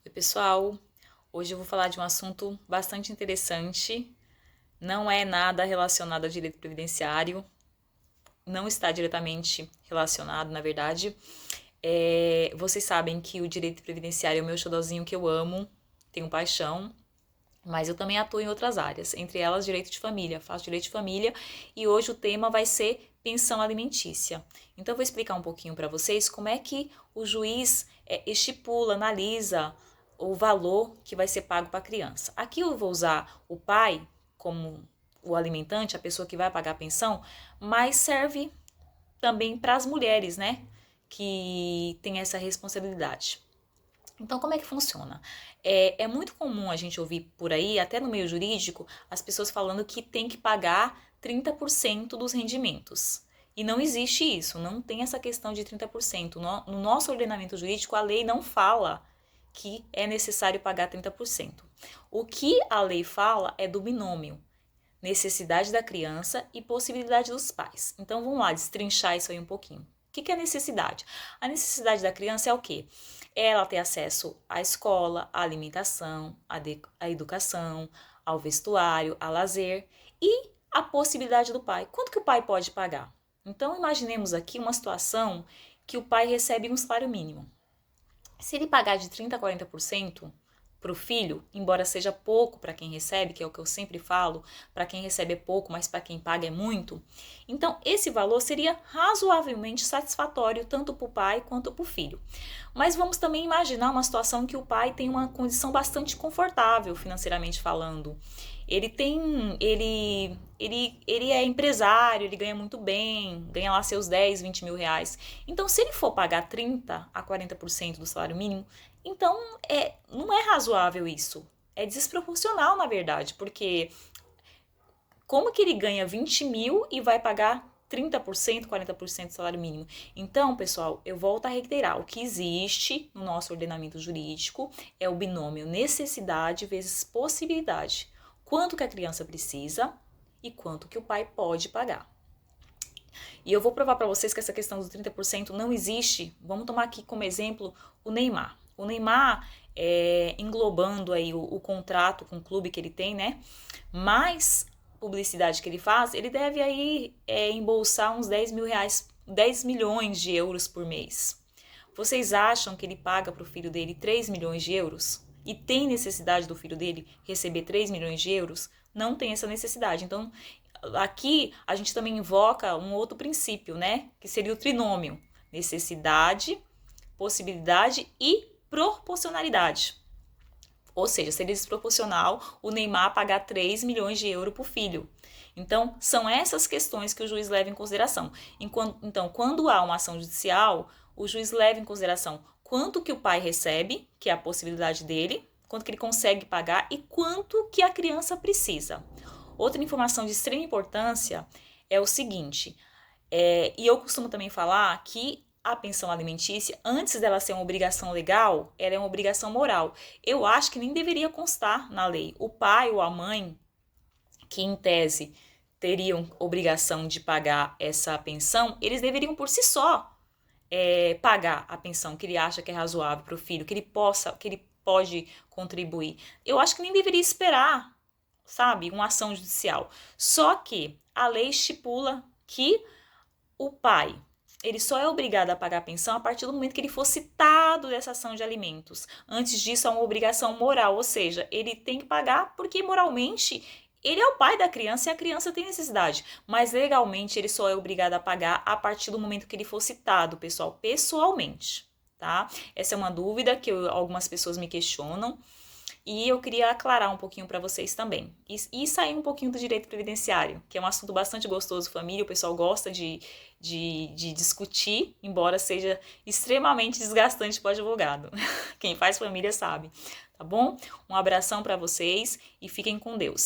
Oi, pessoal! Hoje eu vou falar de um assunto bastante interessante. Não é nada relacionado ao direito previdenciário, não está diretamente relacionado, na verdade. Vocês sabem que o direito previdenciário é o meu xodozinho que eu amo, tenho paixão, mas eu também atuo em outras áreas, entre elas direito de família. Faço direito de família e hoje o tema vai ser pensão alimentícia. Então eu vou explicar um pouquinho para vocês como é que o juiz estipula, analisa o valor que vai ser pago para a criança. Aqui eu vou usar o pai como o alimentante, a pessoa que vai pagar a pensão, mas serve também para as mulheres, né, que têm essa responsabilidade. Então, como é que funciona? É muito comum a gente ouvir por aí, até no meio jurídico, as pessoas falando que tem que pagar 30% dos rendimentos. E não existe isso, não tem essa questão de 30%. No nosso ordenamento jurídico, a lei não fala que é necessário pagar 30%. O que a lei fala é do binômio, necessidade da criança e possibilidade dos pais. Então, vamos lá destrinchar isso aí um pouquinho. O que é necessidade? A necessidade da criança é o quê? Ela ter acesso à escola, à alimentação, à educação, ao vestuário, a lazer e a possibilidade do pai. Quanto que o pai pode pagar? Então, imaginemos aqui uma situação que o pai recebe um salário mínimo. Se ele pagar de 30% a 40% para o filho, embora seja pouco para quem recebe, que é o que eu sempre falo, para quem recebe é pouco, mas para quem paga é muito, então esse valor seria razoavelmente satisfatório tanto para o pai quanto para o filho. Mas vamos também imaginar uma situação que o pai tem uma condição bastante confortável financeiramente falando. Ele é empresário, ele ganha muito bem, ganha lá seus 10, 20 mil reais. Então, se ele for pagar 30% a 40% do salário mínimo, então não é razoável isso. É desproporcional, na verdade, porque como que ele ganha 20 mil e vai pagar 30%, 40% do salário mínimo? Então, pessoal, eu volto a reiterar, o que existe no nosso ordenamento jurídico é o binômio necessidade vezes possibilidade. Quanto que a criança precisa e quanto que o pai pode pagar. E eu vou provar para vocês que essa questão dos 30% não existe. Vamos tomar aqui como exemplo o Neymar. O Neymar, englobando aí o contrato com o clube que ele tem, né? Mais publicidade que ele faz, ele deve aí embolsar uns 10 mil reais, 10 milhões de euros por mês. Vocês acham que ele paga para o filho dele 3 milhões de euros? E tem necessidade do filho dele receber 3 milhões de euros? Não tem essa necessidade. Então, aqui a gente também invoca um outro princípio, né? Que seria o trinômio: necessidade, possibilidade e proporcionalidade. Ou seja, seria desproporcional o Neymar pagar 3 milhões de euros por filho. Então, são essas questões que o juiz leva em consideração. Então, quando há uma ação judicial, o juiz leva em consideração quanto que o pai recebe, que é a possibilidade dele, quanto que ele consegue pagar e quanto que a criança precisa. Outra informação de extrema importância é o seguinte, e eu costumo também falar que a pensão alimentícia, antes dela ser uma obrigação legal, ela é uma obrigação moral. Eu acho que nem deveria constar na lei. O pai ou a mãe, que em tese teriam obrigação de pagar essa pensão, eles deveriam por si só pagar a pensão que ele acha que é razoável para o filho, que ele pode contribuir. Eu acho que nem deveria esperar, sabe, uma ação judicial. Só que a lei estipula que o pai, ele só é obrigado a pagar a pensão a partir do momento que ele for citado dessa ação de alimentos. Antes disso, é uma obrigação moral, ou seja, ele tem que pagar porque moralmente ele é o pai da criança e a criança tem necessidade. Mas legalmente ele só é obrigado a pagar a partir do momento que ele for citado, pessoal, pessoalmente, tá? Essa é uma dúvida que algumas pessoas me questionam. E eu queria aclarar um pouquinho para vocês também. E sair um pouquinho do direito previdenciário, que é um assunto bastante gostoso, família, o pessoal gosta de discutir, embora seja extremamente desgastante para o advogado. Quem faz família sabe, tá bom? Um abração para vocês e fiquem com Deus.